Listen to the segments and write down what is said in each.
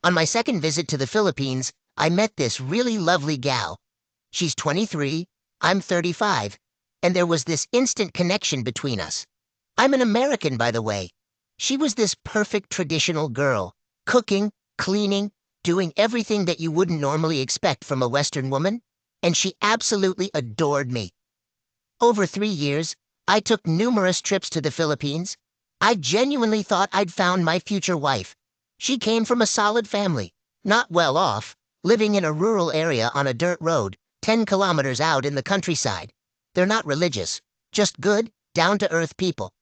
On my second visit to the Philippines, I met this really lovely gal. She's 23, I'm 35, and there was this instant connection between us. I'm an American, by the way. She was this perfect traditional girl, cooking, cleaning, doing everything that you wouldn't normally expect from a Western woman, and she absolutely adored me. Over 3 years, I took numerous trips to the Philippines. I genuinely thought I'd found my future wife. She came from a solid family, not well off, living in a rural area on a dirt road, 10 kilometers out in the countryside. They're not religious, just good, down-to-earth people.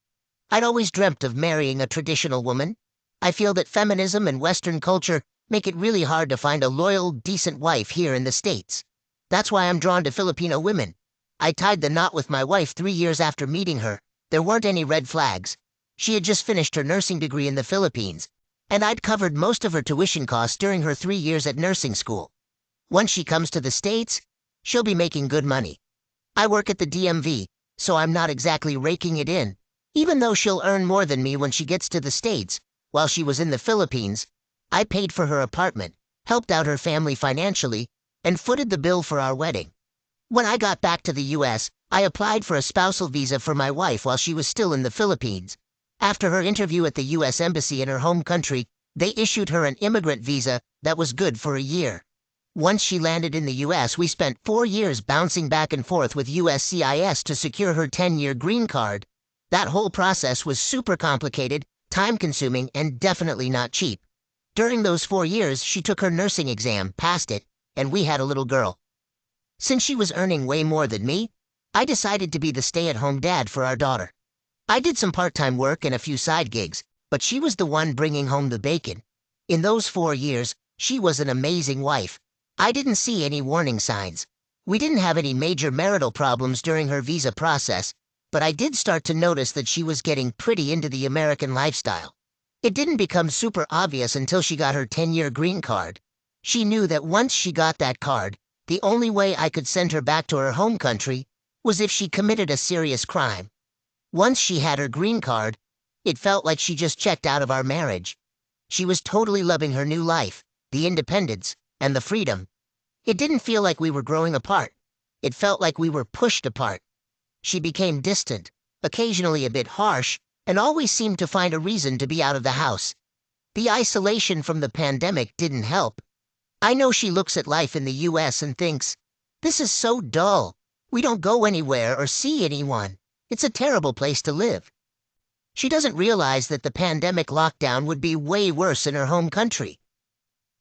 I'd always dreamt of marrying a traditional woman. I feel that feminism and Western culture make it really hard to find a loyal, decent wife here in the States. That's why I'm drawn to Filipino women. I tied the knot with my wife 3 years after meeting her. There weren't any red flags. She had just finished her nursing degree in the Philippines, and I'd covered most of her tuition costs during her 3 years at nursing school. Once she comes to the States, she'll be making good money. I work at the DMV, so I'm not exactly raking it in. Even though she'll earn more than me when she gets to the States, while she was in the Philippines, I paid for her apartment, helped out her family financially, and footed the bill for our wedding. When I got back to the US, I applied for a spousal visa for my wife while she was still in the Philippines. After her interview at the US Embassy in her home country, they issued her an immigrant visa that was good for a year. Once she landed in the US, we spent 4 years bouncing back and forth with USCIS to secure her 10-year green card. That whole process was super complicated, time-consuming, and definitely not cheap. During those 4 years, she took her nursing exam, passed it, and we had a little girl. Since she was earning way more than me, I decided to be the stay-at-home dad for our daughter. I did some part-time work and a few side gigs, but she was the one bringing home the bacon. In those 4 years, she was an amazing wife. I didn't see any warning signs. We didn't have any major marital problems during her visa process, but I did start to notice that she was getting pretty into the American lifestyle. It didn't become super obvious until she got her 10-year green card. She knew that once she got that card, the only way I could send her back to her home country was if she committed a serious crime. Once she had her green card, it felt like she just checked out of our marriage. She was totally loving her new life, the independence, and the freedom. It didn't feel like we were growing apart. It felt like we were pushed apart. She became distant, occasionally a bit harsh, and always seemed to find a reason to be out of the house. The isolation from the pandemic didn't help. I know she looks at life in the US and thinks, "This is so dull. We don't go anywhere or see anyone. It's a terrible place to live." She doesn't realize that the pandemic lockdown would be way worse in her home country.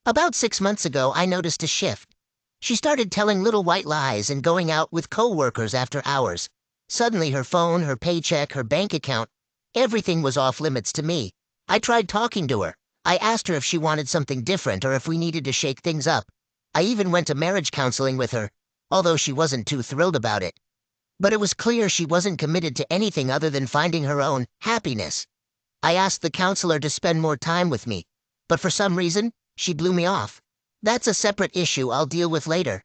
About 6 months ago, I noticed a shift. She started telling little white lies and going out with co-workers after hours. Suddenly her phone, her paycheck, her bank account, everything was off limits to me. I tried talking to her. I asked her if she wanted something different or if we needed to shake things up. I even went to marriage counseling with her, although she wasn't too thrilled about it. But it was clear she wasn't committed to anything other than finding her own happiness. I asked the counselor to spend more time with me, but for some reason, she blew me off. That's a separate issue I'll deal with later.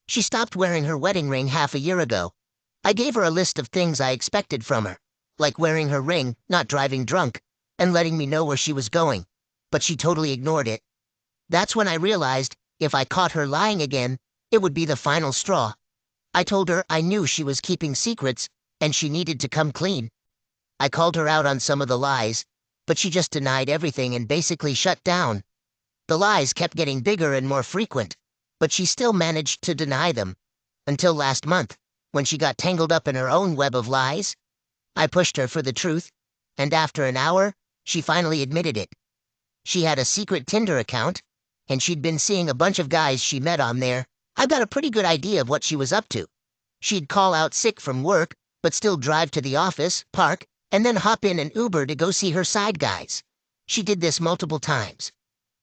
She stopped wearing her wedding ring half a year ago. I gave her a list of things I expected from her, like wearing her ring, not driving drunk, and letting me know where she was going. But she totally ignored it. That's when I realized if I caught her lying again, it would be the final straw. I told her I knew she was keeping secrets and she needed to come clean. I called her out on some of the lies, but she just denied everything and basically shut down. The lies kept getting bigger and more frequent, but she still managed to deny them. Until last month, when she got tangled up in her own web of lies. I pushed her for the truth, and after an hour, she finally admitted it. She had a secret Tinder account, and she'd been seeing a bunch of guys she met on there. I got a pretty good idea of what she was up to. She'd call out sick from work, but still drive to the office, park, and then hop in an Uber to go see her side guys. She did this multiple times.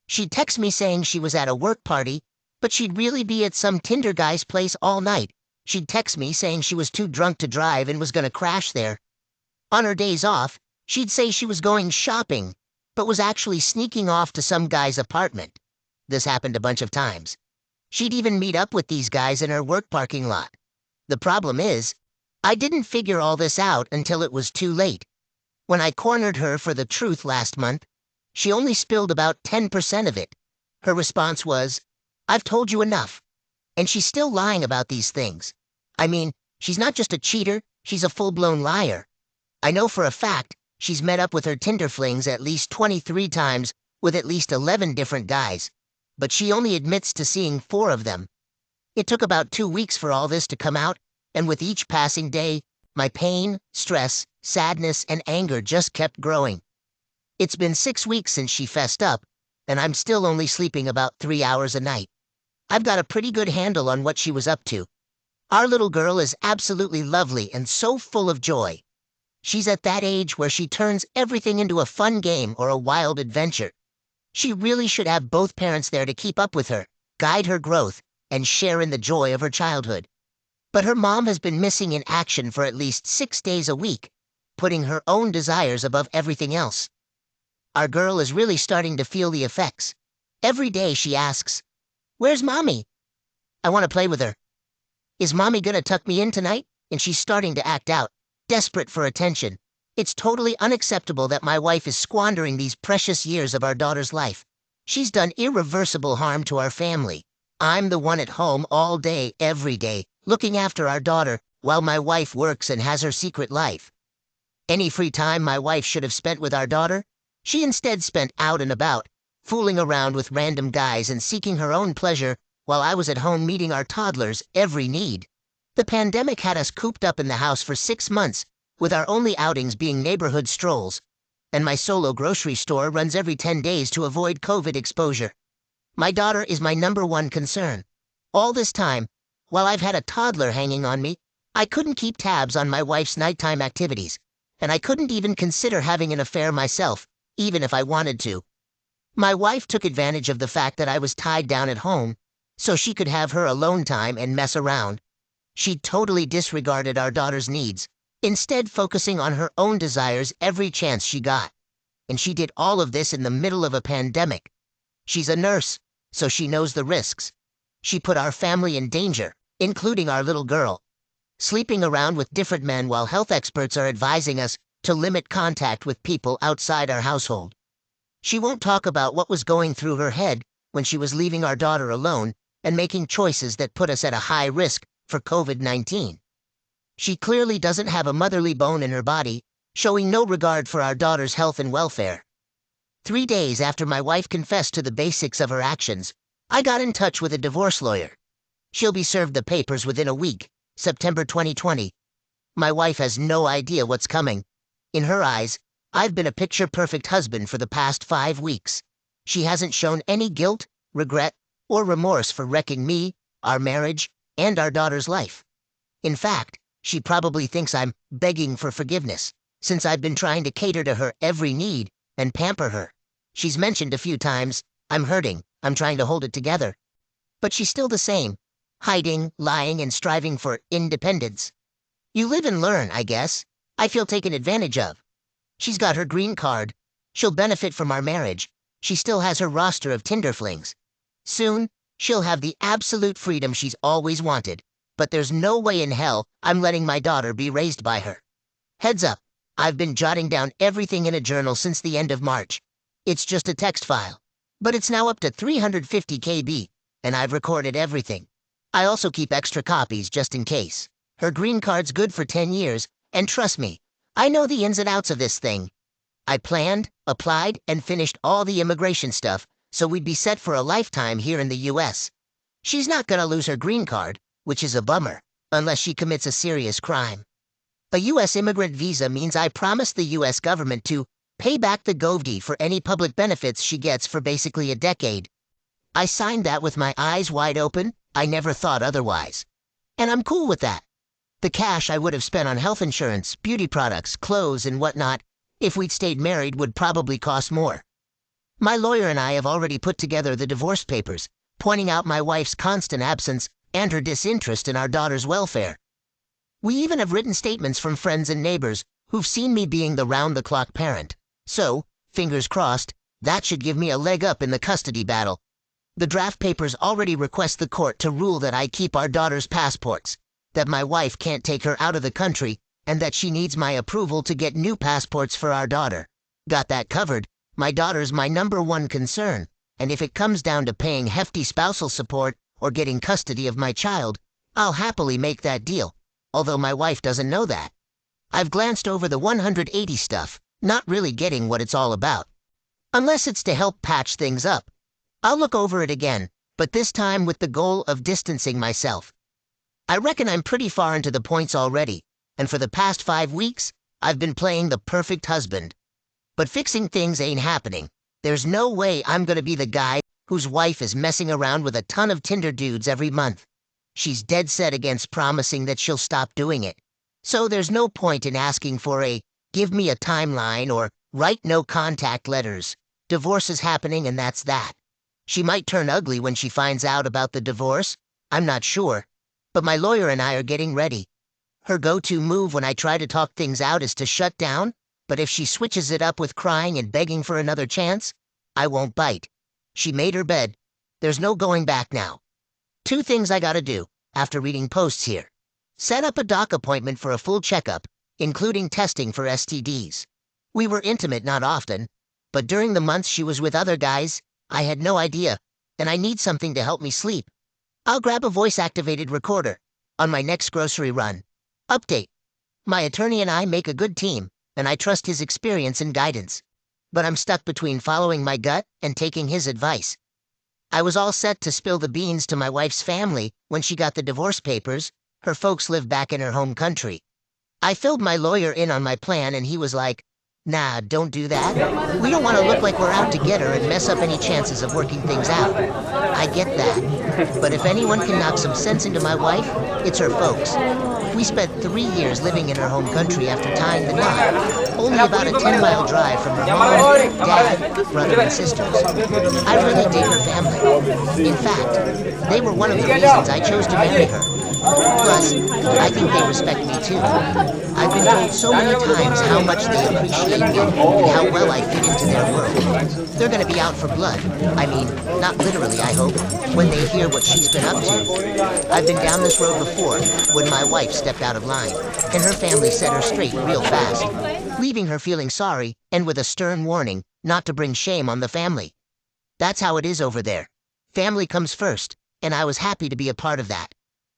She'd text me saying she was at a work party, but she'd really be at some Tinder guy's place all night. She'd text me saying she was too drunk to drive and was gonna crash there. On her days off, she'd say she was going shopping, but was actually sneaking off to some guy's apartment. This happened a bunch of times. She'd even meet up with these guys in her work parking lot. The problem is, I didn't figure all this out until it was too late. When I cornered her for the truth last month, she only spilled about 10% of it. Her response was, "I've told you enough." And she's still lying about these things. I mean, she's not just a cheater, she's a full-blown liar. I know for a fact she's met up with her Tinder flings at least 23 times with at least 11 different guys. But she only admits to seeing 4 of them. It took about 2 weeks for all this to come out, and with each passing day, my pain, stress, sadness, and anger just kept growing. It's been 6 weeks since she fessed up, and I'm still only sleeping about 3 hours a night. I've got a pretty good handle on what she was up to. Our little girl is absolutely lovely and so full of joy. She's at that age where she turns everything into a fun game or a wild adventure. She really should have both parents there to keep up with her, guide her growth, and share in the joy of her childhood. But her mom has been missing in action for at least 6 days a week, putting her own desires above everything else. Our girl is really starting to feel the effects. Every day she asks, "Where's Mommy? I want to play with her. Is Mommy gonna tuck me in tonight?" And she's starting to act out, desperate for attention. It's totally unacceptable that my wife is squandering these precious years of our daughter's life. She's done irreversible harm to our family. I'm the one at home all day, every day, looking after our daughter, while my wife works and has her secret life. Any free time my wife should have spent with our daughter, she instead spent out and about, fooling around with random guys and seeking her own pleasure while I was at home meeting our toddler's every need. The pandemic had us cooped up in the house for 6 months, with our only outings being neighborhood strolls, and my solo grocery store runs every 10 days to avoid COVID exposure. My daughter is my #1 concern. All this time, while I've had a toddler hanging on me, I couldn't keep tabs on my wife's nighttime activities, and I couldn't even consider having an affair myself, even if I wanted to. My wife took advantage of the fact that I was tied down at home, so she could have her alone time and mess around. She totally disregarded our daughter's needs, instead focusing on her own desires every chance she got. And she did all of this in the middle of a pandemic. She's a nurse, so she knows the risks. She put our family in danger, including our little girl, sleeping around with different men while health experts are advising us to limit contact with people outside our household. She won't talk about what was going through her head when she was leaving our daughter alone and making choices that put us at a high risk for COVID-19. She clearly doesn't have a motherly bone in her body, showing no regard for our daughter's health and welfare. 3 days after my wife confessed to the basics of her actions, I got in touch with a divorce lawyer. She'll be served the papers within a week, September 2020. My wife has no idea what's coming. In her eyes, I've been a picture-perfect husband for the past 5 weeks. She hasn't shown any guilt, regret, or remorse for wrecking me, our marriage, and our daughter's life. In fact, she probably thinks I'm begging for forgiveness, since I've been trying to cater to her every need and pamper her. She's mentioned a few times, "I'm hurting, I'm trying to hold it together." But she's still the same, hiding, lying, and striving for independence. You live and learn, I guess. I feel taken advantage of. She's got her green card. She'll benefit from our marriage. She still has her roster of Tinder flings. Soon, she'll have the absolute freedom she's always wanted. But there's no way in hell I'm letting my daughter be raised by her. Heads up, I've been jotting down everything in a journal since the end of March. It's just a text file, but it's now up to 350 KB, and I've recorded everything. I also keep extra copies just in case. Her green card's good for 10 years, and trust me, I know the ins and outs of this thing. I planned, applied, and finished all the immigration stuff, so we'd be set for a lifetime here in the US. She's not gonna lose her green card, which is a bummer, unless she commits a serious crime. A U.S. immigrant visa means I promised the U.S. government to pay back the govdie for any public benefits she gets for basically a decade. I signed that with my eyes wide open. I never thought otherwise. And I'm cool with that. The cash I would have spent on health insurance, beauty products, clothes, and whatnot, if we'd stayed married, would probably cost more. My lawyer and I have already put together the divorce papers, pointing out my wife's constant absence and her disinterest in our daughter's welfare. We even have written statements from friends and neighbors who've seen me being the round-the-clock parent. So, fingers crossed, that should give me a leg up in the custody battle. The draft papers already request the court to rule that I keep our daughter's passports, that my wife can't take her out of the country, and that she needs my approval to get new passports for our daughter. Got that covered. My daughter's my #1 concern. and if it comes down to paying hefty spousal support or getting custody of my child, I'll happily make that deal, although my wife doesn't know that. I've glanced over the 180 stuff, not really getting what it's all about. Unless it's to help patch things up. I'll look over it again, but this time with the goal of distancing myself. I reckon I'm pretty far into the points already, and for the past 5 weeks, I've been playing the perfect husband. But fixing things ain't happening. There's no way I'm gonna be the guy whose wife is messing around with a ton of Tinder dudes every month. She's dead set against promising that she'll stop doing it. So there's no point in asking for a give me a timeline or write no contact letters. Divorce is happening and that's that. She might turn ugly when she finds out about the divorce. I'm not sure. But my lawyer and I are getting ready. Her go-to move when I try to talk things out is to shut down, but if she switches it up with crying and begging for another chance, I won't bite. She made her bed. There's no going back now. 2 things I gotta do, after reading posts here. Set up a doc appointment for a full checkup, including testing for STDs. We were intimate not often, but during the months she was with other guys, I had no idea, and I need something to help me sleep. I'll grab a voice-activated recorder on my next grocery run. Update. My attorney and I make a good team, and I trust his experience and guidance. But I'm stuck between following my gut and taking his advice. I was all set to spill the beans to my wife's family when she got the divorce papers. Her folks live back in her home country. I filled my lawyer in on my plan and he was like, "Nah, don't do that. We don't want to look like we're out to get her and mess up any chances of working things out." I get that. But if anyone can knock some sense into my wife, it's her folks. We spent 3 years living in her home country after tying the knot, only about a 10-mile drive from her mom, dad, brother, and sisters. I really dig her family. In fact, they were one of the reasons I chose to marry her. Plus, I think they respect me too. I've been told so many times how much they appreciate me and how well I fit into their world. They're gonna be out for blood. I mean, not literally, I hope, when they hear what she's been up to. I've been down this road before, when my wife stepped out of line, and her family set her straight real fast, leaving her feeling sorry and with a stern warning not to bring shame on the family. That's how it is over there. Family comes first, and I was happy to be a part of that.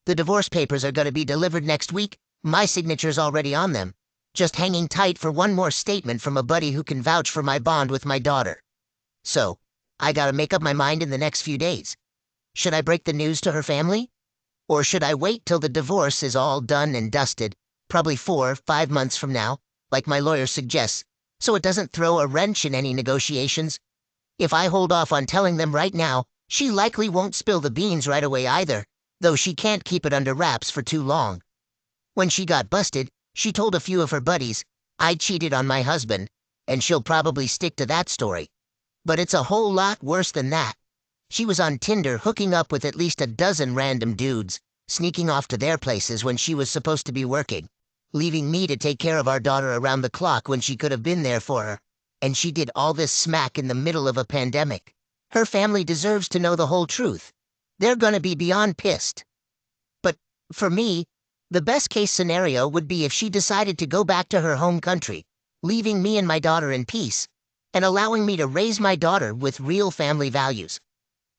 The divorce papers are gonna be delivered next week. My signature's already on them. Just hanging tight for one more statement from a buddy who can vouch for my bond with my daughter. So, I gotta make up my mind in the next few days. Should I break the news to her family? Or should I wait till the divorce is all done and dusted, probably 4 or 5 months from now, like my lawyer suggests, so it doesn't throw a wrench in any negotiations? If I hold off on telling them right now, she likely won't spill the beans right away either, though she can't keep it under wraps for too long. When she got busted, she told a few of her buddies, I cheated on my husband, and she'll probably stick to that story. But it's a whole lot worse than that. She was on Tinder hooking up with at least a dozen random dudes, sneaking off to their places when she was supposed to be working, leaving me to take care of our daughter around the clock when she could have been there for her. And she did all this smack in the middle of a pandemic. Her family deserves to know the whole truth. They're gonna be beyond pissed. But, for me, the best-case scenario would be if she decided to go back to her home country, leaving me and my daughter in peace, and allowing me to raise my daughter with real family values.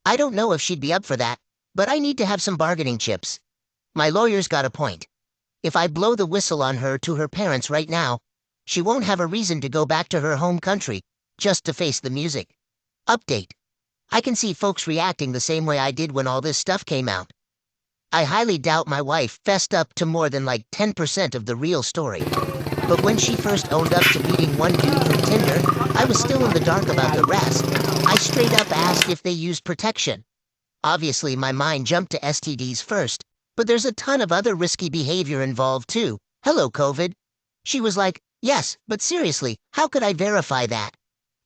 I don't know if she'd be up for that, but I need to have some bargaining chips. My lawyer's got a point. If I blow the whistle on her to her parents right now, she won't have a reason to go back to her home country just to face the music. Update. I can see folks reacting the same way I did when all this stuff came out. I highly doubt my wife fessed up to more than like 10% of the real story. But when she first owned up to meeting one dude from Tinder, I was still in the dark about the rest. I straight up asked if they used protection. Obviously, my mind jumped to STDs first, but there's a ton of other risky behavior involved too. Hello, COVID. She was like, yes, but seriously, how could I verify that?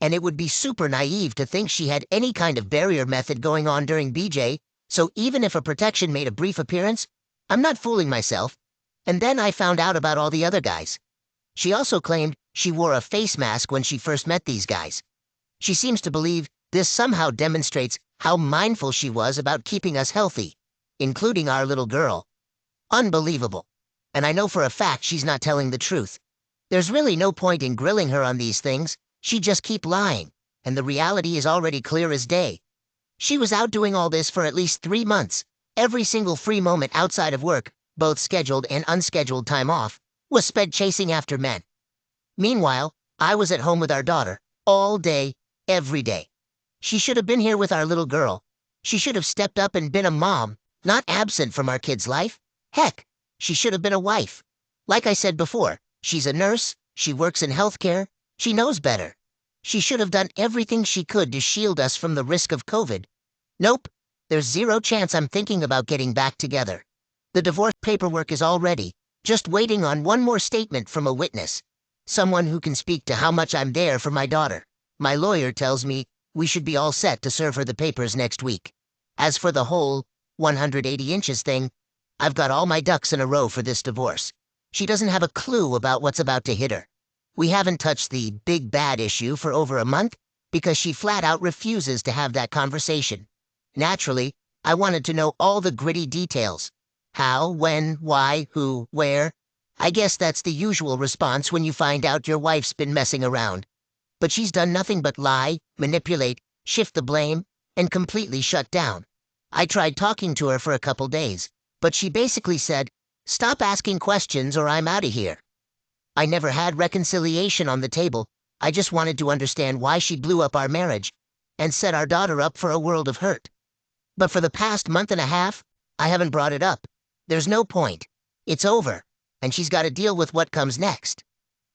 And it would be super naive to think she had any kind of barrier method going on during BJ, so even if a protection made a brief appearance, I'm not fooling myself. And then I found out about all the other guys. She also claimed she wore a face mask when she first met these guys. She seems to believe this somehow demonstrates how mindful she was about keeping us healthy, including our little girl. Unbelievable. And I know for a fact she's not telling the truth. There's really no point in grilling her on these things. She'd just keep lying, and the reality is already clear as day. She was out doing all this for at least 3 months. Every single free moment outside of work, both scheduled and unscheduled time off, was spent chasing after men. Meanwhile, I was at home with our daughter, all day, every day. She should have been here with our little girl. She should have stepped up and been a mom, not absent from our kid's life. Heck, she should have been a wife. Like I said before, she's a nurse, she works in healthcare, she knows better. She should have done everything she could to shield us from the risk of COVID. Nope, there's zero chance I'm thinking about getting back together. The divorce paperwork is all ready, just waiting on one more statement from a witness. Someone who can speak to how much I'm there for my daughter. My lawyer tells me we should be all set to serve her the papers next week. As for the whole 180 inches thing, I've got all my ducks in a row for this divorce. She doesn't have a clue about what's about to hit her. We haven't touched the big bad issue for over a month because she flat out refuses to have that conversation. Naturally, I wanted to know all the gritty details. How, when, why, who, where. I guess that's the usual response when you find out your wife's been messing around. But she's done nothing but lie, manipulate, shift the blame, and completely shut down. I tried talking to her for a couple days, but she basically said, "Stop asking questions or I'm out of here." I never had reconciliation on the table. I just wanted to understand why she blew up our marriage and set our daughter up for a world of hurt. But for the past month and a half, I haven't brought it up. There's no point. It's over, and she's got to deal with what comes next.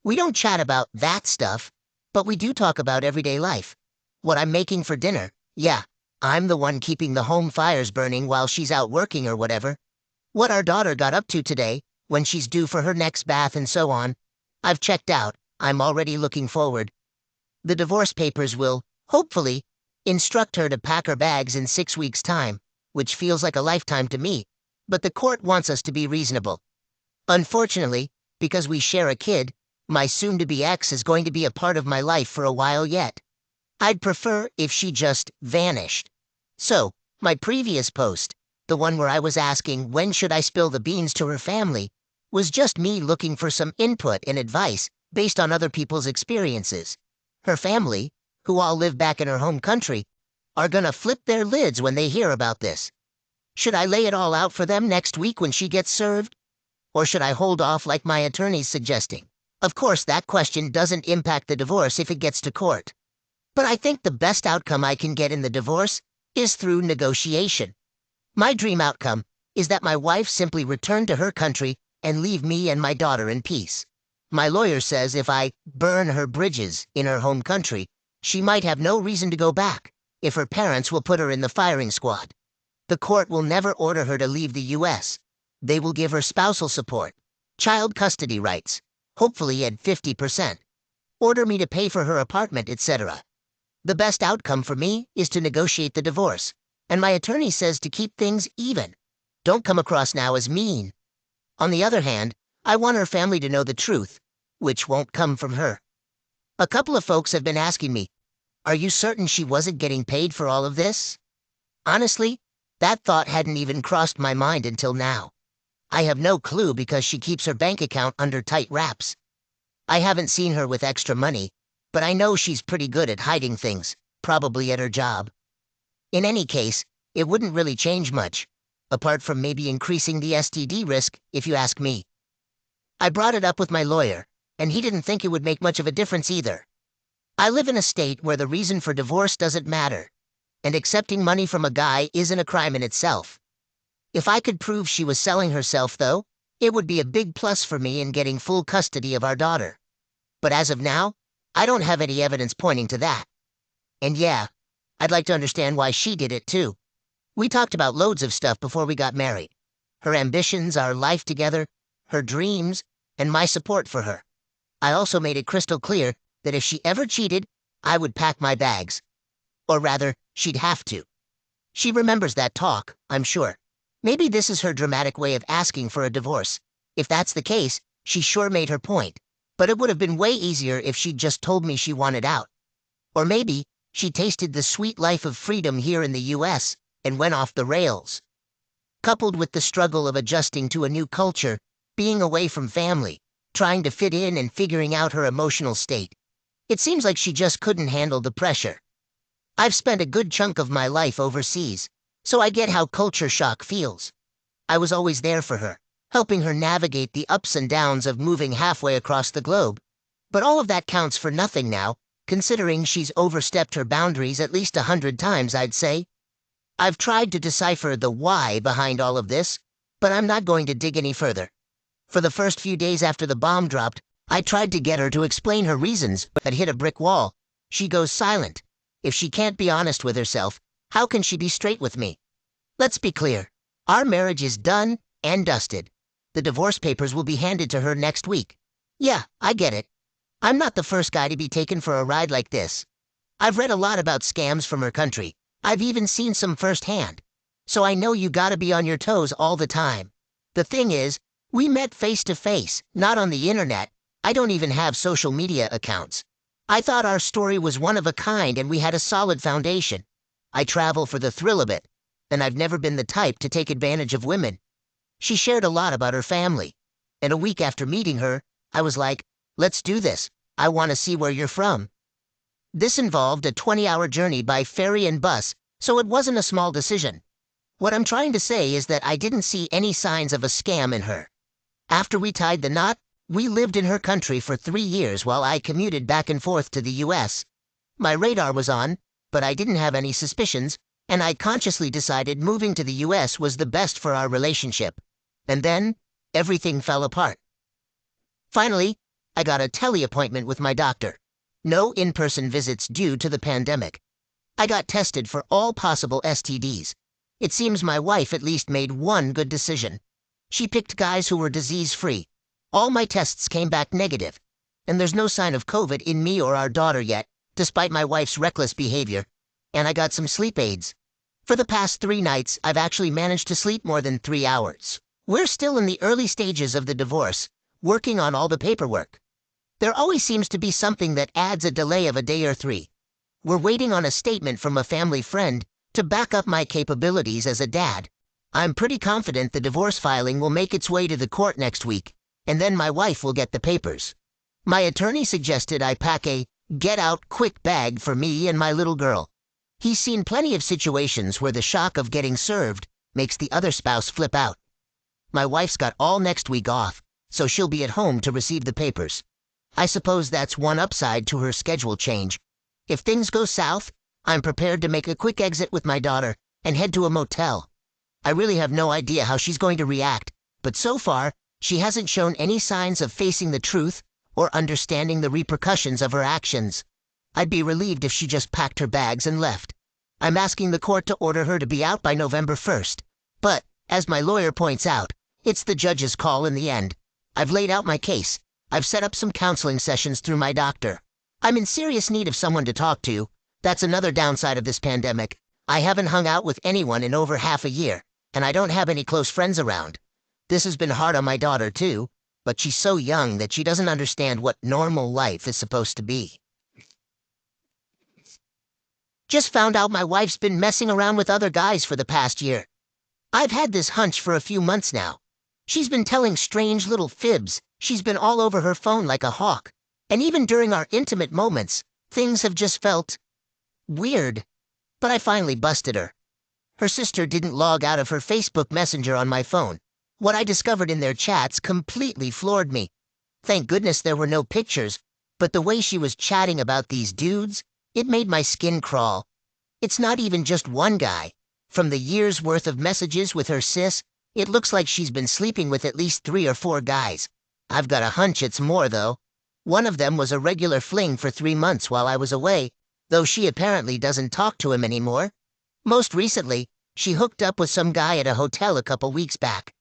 We don't chat about that stuff, but we do talk about everyday life. What I'm making for dinner. Yeah, I'm the one keeping the home fires burning while she's out working or whatever. What our daughter got up to today, when she's due for her next bath and so on. I've checked out. I'm already looking forward. The divorce papers will, hopefully, instruct her to pack her bags in 6 weeks' time, which feels like a lifetime to me, but the court wants us to be reasonable. Unfortunately, because we share a kid, my soon-to-be ex is going to be a part of my life for a while yet. I'd prefer if she just vanished. So, my previous post, the one where I was asking when should I spill the beans to her family, was just me looking for some input and advice based on other people's experiences. Her family, who all live back in her home country, are gonna flip their lids when they hear about this. Should I lay it all out for them next week when she gets served? Or should I hold off like my attorney's suggesting? Of course, that question doesn't impact the divorce if it gets to court. But I think the best outcome I can get in the divorce is through negotiation. My dream outcome is that my wife simply return to her country and leave me and my daughter in peace. My lawyer says if I burn her bridges in her home country, she might have no reason to go back, if her parents will put her in the firing squad. The court will never order her to leave the U.S. They will give her spousal support, child custody rights, hopefully at 50%, order me to pay for her apartment, etc. The best outcome for me is to negotiate the divorce, and my attorney says to keep things even. Don't come across now as mean. On the other hand, I want her family to know the truth, which won't come from her. A couple of folks have been asking me, are you certain she wasn't getting paid for all of this? Honestly, that thought hadn't even crossed my mind until now. I have no clue because she keeps her bank account under tight wraps. I haven't seen her with extra money, but I know she's pretty good at hiding things, probably at her job. In any case, it wouldn't really change much, apart from maybe increasing the STD risk, if you ask me. I brought it up with my lawyer, and he didn't think it would make much of a difference either. I live in a state where the reason for divorce doesn't matter, and accepting money from a guy isn't a crime in itself. If I could prove she was selling herself, though, it would be a big plus for me in getting full custody of our daughter. But as of now, I don't have any evidence pointing to that. And yeah, I'd like to understand why she did it too. We talked about loads of stuff before we got married. Her ambitions, our life together, her dreams, and my support for her. I also made it crystal clear that if she ever cheated, I would pack my bags. Or rather, she'd have to. She remembers that talk, I'm sure. Maybe this is her dramatic way of asking for a divorce. If that's the case, she sure made her point. But it would have been way easier if she'd just told me she wanted out. Or maybe she tasted the sweet life of freedom here in the U.S. and went off the rails. Coupled with the struggle of adjusting to a new culture, being away from family, trying to fit in and figuring out her emotional state. It seems like she just couldn't handle the pressure. I've spent a good chunk of my life overseas, so I get how culture shock feels. I was always there for her, helping her navigate the ups and downs of moving halfway across the globe. But all of that counts for nothing now, considering she's overstepped her boundaries at least 100 times, I'd say. I've tried to decipher the why behind all of this, but I'm not going to dig any further. For the first few days after the bomb dropped, I tried to get her to explain her reasons, but hit a brick wall. She goes silent. If she can't be honest with herself, how can she be straight with me? Let's be clear. Our marriage is done and dusted. The divorce papers will be handed to her next week. Yeah, I get it. I'm not the first guy to be taken for a ride like this. I've read a lot about scams from her country. I've even seen some firsthand. So I know you gotta be on your toes all the time. The thing is, we met face to face, not on the internet. I don't even have social media accounts. I thought our story was one of a kind and we had a solid foundation. I travel for the thrill of it, and I've never been the type to take advantage of women. She shared a lot about her family, and a week after meeting her, I was like, let's do this. I want to see where you're from. This involved a 20-hour journey by ferry and bus, so it wasn't a small decision. What I'm trying to say is that I didn't see any signs of a scam in her. After we tied the knot, we lived in her country for 3 years while I commuted back and forth to the US. My radar was on, but I didn't have any suspicions, and I consciously decided moving to the US was the best for our relationship. And then, everything fell apart. Finally, I got a tele-appointment with my doctor. No in-person visits due to the pandemic. I got tested for all possible STDs. It seems my wife at least made one good decision. She picked guys who were disease-free. All my tests came back negative, and there's no sign of COVID in me or our daughter yet, despite my wife's reckless behavior. And I got some sleep aids. For the past 3 nights, I've actually managed to sleep more than 3 hours. We're still in the early stages of the divorce, working on all the paperwork. There always seems to be something that adds a delay of a day or 3. We're waiting on a statement from a family friend to back up my capabilities as a dad. I'm pretty confident the divorce filing will make its way to the court next week, and then my wife will get the papers. My attorney suggested I pack a get-out-quick bag for me and my little girl. He's seen plenty of situations where the shock of getting served makes the other spouse flip out. My wife's got all next week off, so she'll be at home to receive the papers. I suppose that's one upside to her schedule change. If things go south, I'm prepared to make a quick exit with my daughter and head to a motel. I really have no idea how she's going to react, but so far, she hasn't shown any signs of facing the truth or understanding the repercussions of her actions. I'd be relieved if she just packed her bags and left. I'm asking the court to order her to be out by November 1st. But, as my lawyer points out, it's the judge's call in the end. I've laid out my case. I've set up some counseling sessions through my doctor. I'm in serious need of someone to talk to. That's another downside of this pandemic. I haven't hung out with anyone in over half a year, and I don't have any close friends around. This has been hard on my daughter, too, but she's so young that she doesn't understand what normal life is supposed to be. Just found out my wife's been messing around with other guys for the past year. I've had this hunch for a few months now. She's been telling strange little fibs. She's been all over her phone like a hawk. And even during our intimate moments, things have just felt weird. But I finally busted her. Her sister didn't log out of her Facebook Messenger on my phone. What I discovered in their chats completely floored me. Thank goodness there were no pictures, but the way she was chatting about these dudes, it made my skin crawl. It's not even just one guy. From the year's worth of messages with her sis, it looks like she's been sleeping with at least 3 or 4 guys. I've got a hunch it's more, though. One of them was a regular fling for 3 months while I was away, though she apparently doesn't talk to him anymore. Most recently, she hooked up with some guy at a hotel a couple weeks back.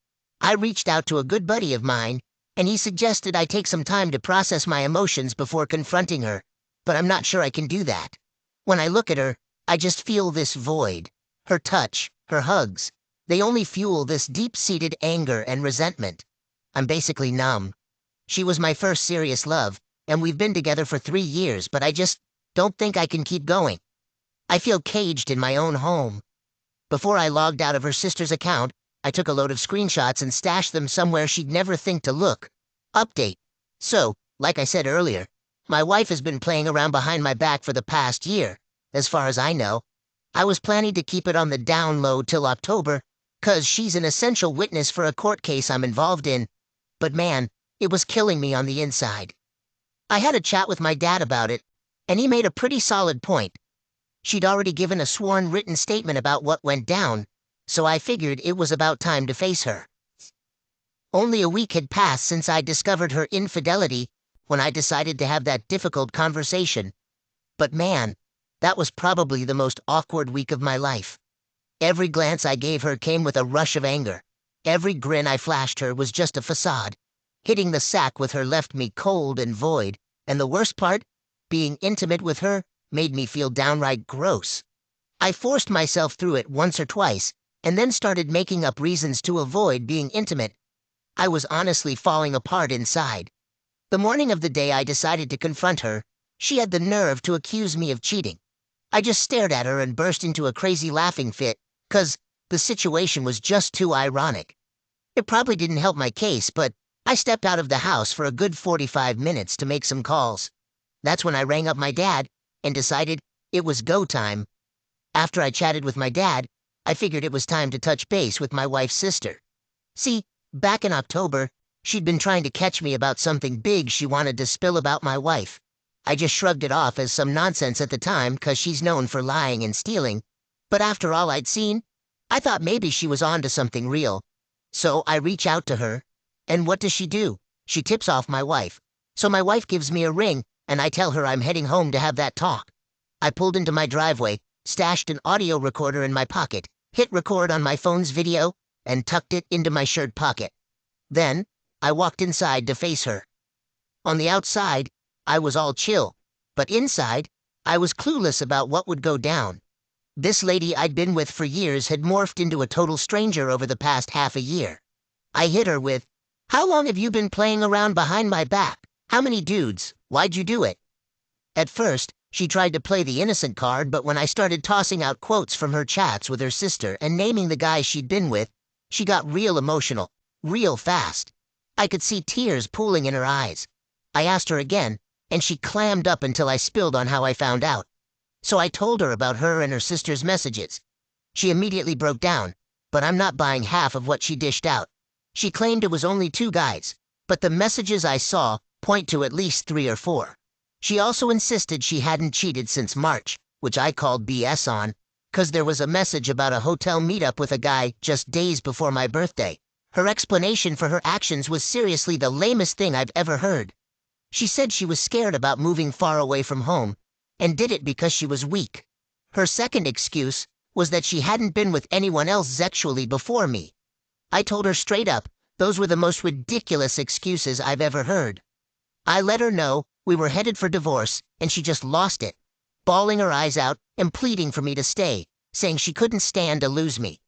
I reached out to a good buddy of mine, and he suggested I take some time to process my emotions before confronting her, but I'm not sure I can do that. When I look at her, I just feel this void. Her touch, her hugs, they only fuel this deep-seated anger and resentment. I'm basically numb. She was my first serious love, and we've been together for 3 years, but I just don't think I can keep going. I feel caged in my own home. Before I logged out of her sister's account, I took a load of screenshots and stashed them somewhere she'd never think to look. Update. So, like I said earlier, my wife has been playing around behind my back for the past year. as far as I know. I was planning to keep it on the down low till October, 'cause she's an essential witness for a court case I'm involved in. But man, it was killing me on the inside. I had a chat with my dad about it, and he made a pretty solid point. She'd already given a sworn written statement about what went down, so I figured it was about time to face her. Only a week had passed since I discovered her infidelity when I decided to have that difficult conversation. But man, that was probably the most awkward week of my life. Every glance I gave her came with a rush of anger. Every grin I flashed her was just a facade. Hitting the sack with her left me cold and void, and the worst part, being intimate with her made me feel downright gross. I forced myself through it once or twice, and then started making up reasons to avoid being intimate. I was honestly falling apart inside. The morning of the day I decided to confront her, she had the nerve to accuse me of cheating. I just stared at her and burst into a crazy laughing fit, 'cause the situation was just too ironic. It probably didn't help my case, but I stepped out of the house for a good 45 minutes to make some calls. That's when I rang up my dad and decided it was go time. After I chatted with my dad, I figured it was time to touch base with my wife's sister. See, back in October, she'd been trying to catch me about something big she wanted to spill about my wife. I just shrugged it off as some nonsense at the time, 'cause she's known for lying and stealing. But after all I'd seen, I thought maybe she was on to something real. So I reach out to her, and what does she do? She tips off my wife. So my wife gives me a ring, and I tell her I'm heading home to have that talk. I pulled into my driveway, stashed an audio recorder in my pocket, hit record on my phone's video, and tucked it into my shirt pocket. Then, I walked inside to face her. On the outside, I was all chill, but inside, I was clueless about what would go down. This lady I'd been with for years had morphed into a total stranger over the past half a year. I hit her with, "How long have you been playing around behind my back? How many dudes? Why'd you do it?" At first, she tried to play the innocent card, but when I started tossing out quotes from her chats with her sister and naming the guys she'd been with, she got real emotional, real fast. I could see tears pooling in her eyes. I asked her again, and she clammed up until I spilled on how I found out. So I told her about her and her sister's messages. She immediately broke down, but I'm not buying half of what she dished out. She claimed it was only 2 guys, but the messages I saw point to at least 3 or 4. She also insisted she hadn't cheated since March, which I called BS on, 'cause there was a message about a hotel meetup with a guy just days before my birthday. Her explanation for her actions was seriously the lamest thing I've ever heard. She said she was scared about moving far away from home, and did it because she was weak. Her second excuse was that she hadn't been with anyone else sexually before me. I told her straight up, those were the most ridiculous excuses I've ever heard. I let her know we were headed for divorce, and she just lost it, bawling her eyes out and pleading for me to stay, saying she couldn't stand to lose me.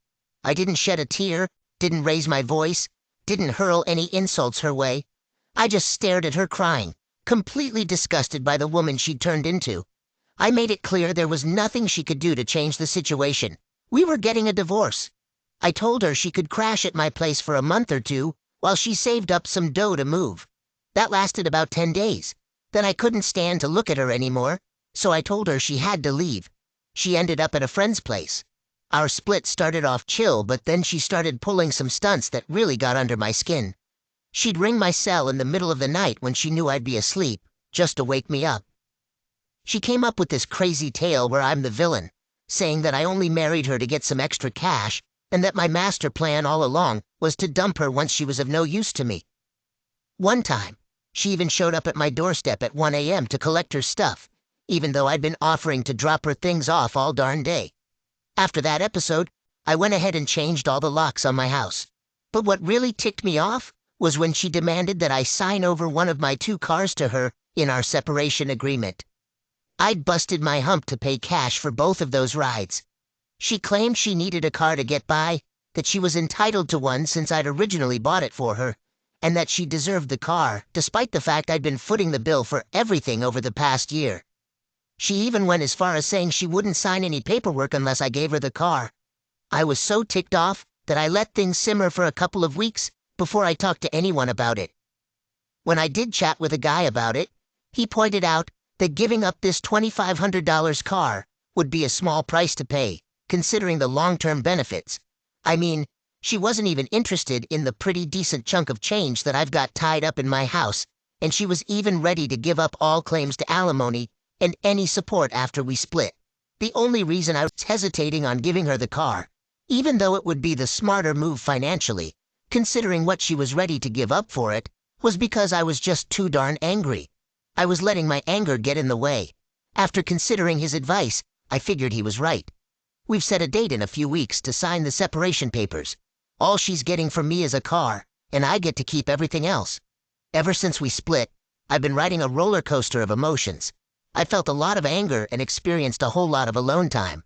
I didn't shed a tear, didn't raise my voice, didn't hurl any insults her way. I just stared at her crying, completely disgusted by the woman she'd turned into. I made it clear there was nothing she could do to change the situation. We were getting a divorce. I told her she could crash at my place for a month or 2 while she saved up some dough to move. That lasted about 10 days. Then I couldn't stand to look at her anymore, so I told her she had to leave. She ended up at a friend's place. Our split started off chill, but then she started pulling some stunts that really got under my skin. She'd ring my cell in the middle of the night when she knew I'd be asleep, just to wake me up. She came up with this crazy tale where I'm the villain, saying that I only married her to get some extra cash, and that my master plan all along was to dump her once she was of no use to me. One time, she even showed up at my doorstep at 1 a.m. to collect her stuff, even though I'd been offering to drop her things off all darn day. After that episode, I went ahead and changed all the locks on my house. But what really ticked me off was when she demanded that I sign over one of my 2 cars to her in our separation agreement. I'd busted my hump to pay cash for both of those rides. She claimed she needed a car to get by, that she was entitled to one since I'd originally bought it for her, and that she deserved the car, despite the fact I'd been footing the bill for everything over the past year. She even went as far as saying she wouldn't sign any paperwork unless I gave her the car. I was so ticked off that I let things simmer for a couple of weeks before I talked to anyone about it. When I did chat with a guy about it, he pointed out that giving up this $2,500 car would be a small price to pay, considering the long-term benefits. I mean, she wasn't even interested in the pretty decent chunk of change that I've got tied up in my house, and she was even ready to give up all claims to alimony and any support after we split. The only reason I was hesitating on giving her the car, even though it would be the smarter move financially, considering what she was ready to give up for it, was because I was just too darn angry. I was letting my anger get in the way. After considering his advice, I figured he was right. We've set a date in a few weeks to sign the separation papers. All she's getting from me is a car, and I get to keep everything else. Ever since we split, I've been riding a roller coaster of emotions. I felt a lot of anger and experienced a whole lot of alone time.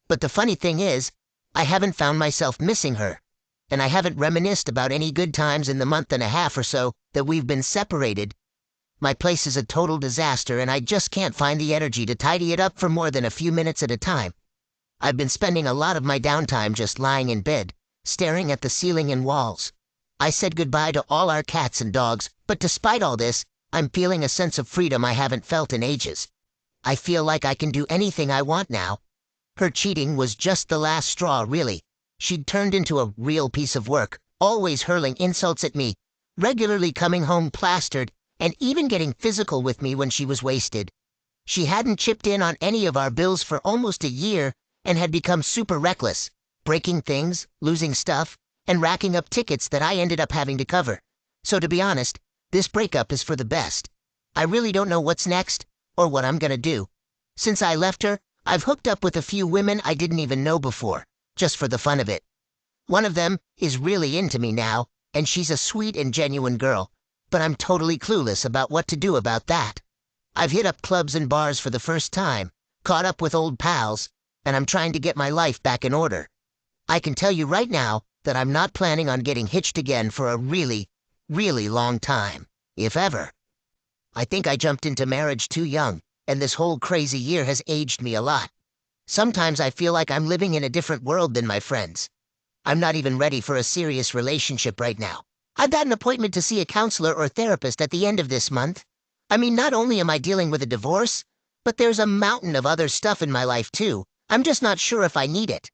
But the funny thing is, I haven't found myself missing her, and I haven't reminisced about any good times in the month and a half or so that we've been separated. My place is a total disaster, and I just can't find the energy to tidy it up for more than a few minutes at a time. I've been spending a lot of my downtime just lying in bed, staring at the ceiling and walls. I said goodbye to all our cats and dogs, but despite all this, I'm feeling a sense of freedom I haven't felt in ages. I feel like I can do anything I want now. Her cheating was just the last straw, really. She'd turned into a real piece of work, always hurling insults at me, regularly coming home plastered, and even getting physical with me when she was wasted. She hadn't chipped in on any of our bills for almost a year and had become super reckless, breaking things, losing stuff, and racking up tickets that I ended up having to cover. So to be honest, this breakup is for the best. I really don't know what's next, or what I'm gonna do. Since I left her, I've hooked up with a few women I didn't even know before, just for the fun of it. One of them is really into me now, and she's a sweet and genuine girl, but I'm totally clueless about what to do about that. I've hit up clubs and bars for the first time, caught up with old pals, and I'm trying to get my life back in order. I can tell you right now that I'm not planning on getting hitched again for a really, really long time, if ever. I think I jumped into marriage too young, and this whole crazy year has aged me a lot. Sometimes I feel like I'm living in a different world than my friends. I'm not even ready for a serious relationship right now. I've got an appointment to see a counselor or therapist at the end of this month. I mean, not only am I dealing with a divorce, but there's a mountain of other stuff in my life too. I'm just not sure if I need it.